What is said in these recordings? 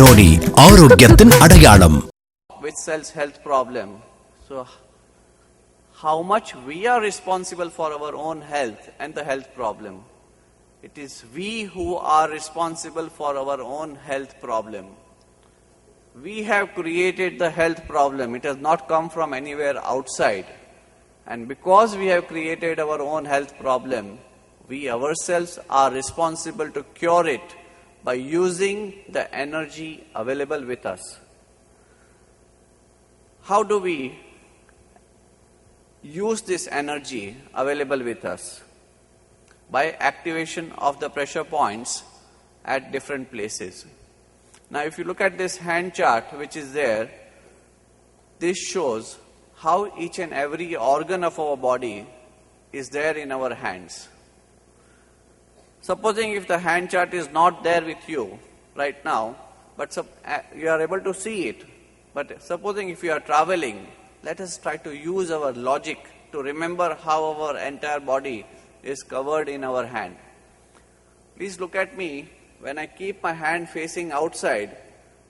நோடி ஆரோக்கியத்தின் அடையாளம். Which sells health problem. So how much we are responsible for our own health and the health problem. It is we who are responsible for our own health problem. We have created the health problem. It has not come from anywhere outside. And because we have created our own health problem, we ourselves are responsible to cure it by using the energy available with us. How do we use this energy available with us? By activation of the pressure points at different places. Now if you look at this hand chart which is there, this shows how each and every organ of our body is there in our hands. Supposing if the hand chart is not there with you right now, but you are able to see it, but supposing if you are traveling, let us try to use our logic to remember how our entire body is covered in our hand. Please look at me. When I keep my hand facing outside,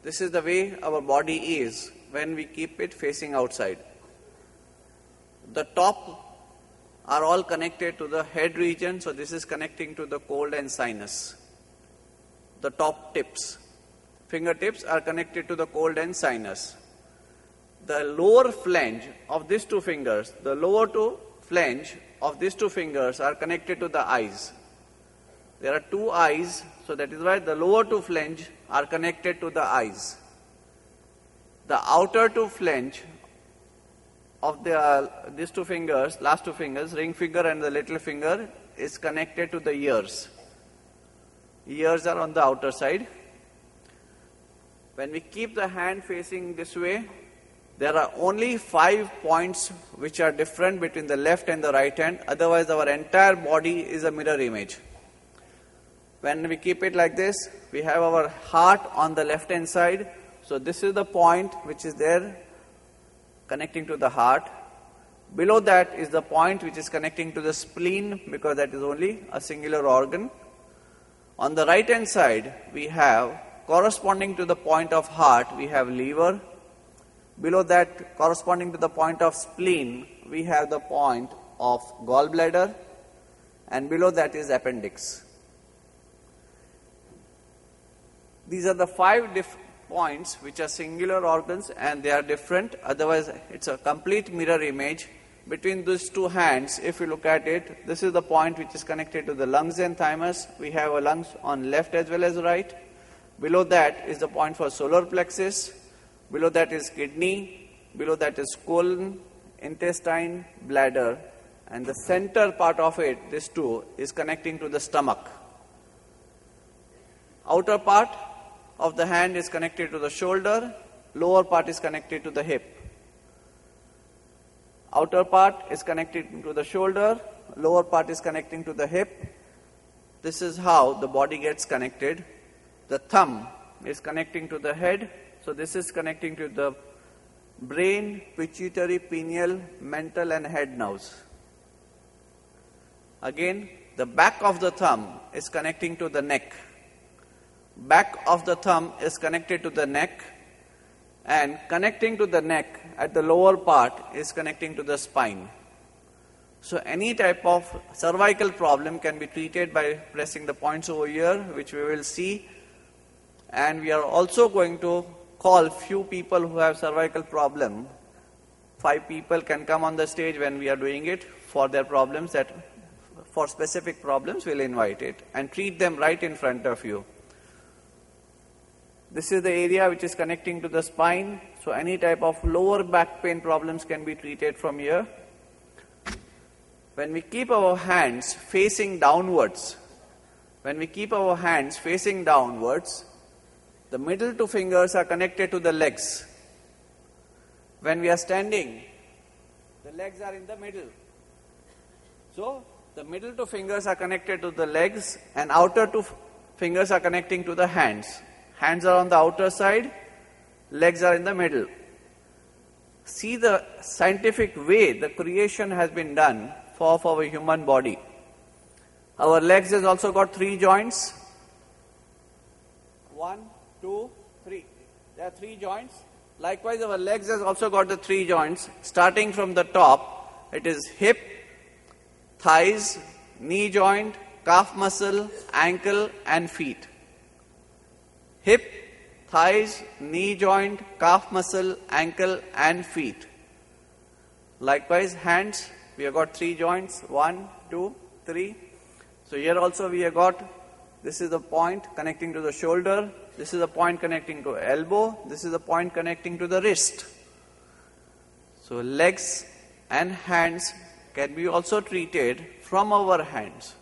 this is the way our body is when we keep it facing outside. The top are all connected to the head region, so this is connecting to the cold and sinus. The top tips, fingertips are connected to the cold and sinus. The lower flange of these two fingers, the lower two flange of these two fingers are connected to the eyes. There are two eyes, so that is why the lower two flange are connected to the eyes. The outer two flange of these two fingers, last two fingers, ring finger and the little finger, is connected to the ears. Ears are on the outer side. When we keep the hand facing this way, there are only 5 points which are different between the left and the right hand. Otherwise, our entire body is a mirror image. When we keep it like this, we have our heart on the left hand side. So this is the point which is there connecting to the heart. Below that is the point which is connecting to the spleen, because that is only a singular organ. On the right hand side, we have, corresponding to the point of heart, we have liver. Below that, corresponding to the point of spleen, we have the point of gallbladder, and below that is appendix. These are the 5 points which are singular organs and they are different. Otherwise, it's a complete mirror image. Between these two hands, if you look at it, this is the point which is connected to the lungs and thymus. We have a lungs on left as well as right. Below that is the point for solar plexus. Below that is kidney. Below that is colon, intestine, bladder. And the center part of it, this two, is connecting to the stomach. Outer part of the hand is connected to the shoulder, lower part is connected to the hip. Outer part is connected to the shoulder, lower part is connecting to the hip. This is how the body gets connected. The thumb is connecting to the head, so this is connecting to the brain, pituitary, pineal, mental and head nerves. Again, the back of the thumb is connecting to the neck. Back of the thumb is connected to the neck, and connecting to the neck at the lower part is connecting to the spine. So any type of cervical problem can be treated by pressing the points over here, which we will see. And we are also going to call few people who have cervical problem. 5 people can come on the stage when we are doing it for their problems, that for specific problems we'll invite it and treat them right in front of you. This is the area which is connecting to the spine, so any type of lower back pain problems can be treated from here. When we keep our hands facing downwards, the middle 2 fingers are connected to the legs. When we are standing, the legs are in the middle. So the middle 2 fingers are connected to the legs and outer 2 fingers are connecting to the hands. Hands are on the outer side, legs are in the middle. See the scientific way the creation has been done for our human body. Our legs has also got 3 joints. 1, 2, Three. There are 3 joints. Likewise, our legs has also got the 3 joints. Starting from the top, it is hip, thighs, knee joint, calf muscle, ankle and feet. Hip, thighs, knee joint, calf muscle, ankle and feet. Likewise, hands, we have got 3 joints, 1, 2, 3. So here also we have got, this is the point connecting to the shoulder, this is the point connecting to elbow, this is the point connecting to the wrist. So legs and hands can be also treated from our hands.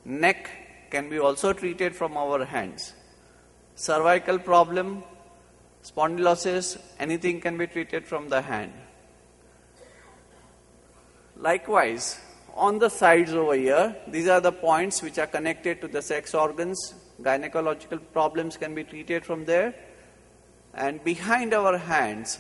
Neck can be also treated from our hands. Cervical problem, spondylosis, anything can be treated from the hand. Likewise, on the sides over here, these are the points which are connected to the sex organs. Gynecological problems can be treated from there. And behind our hands,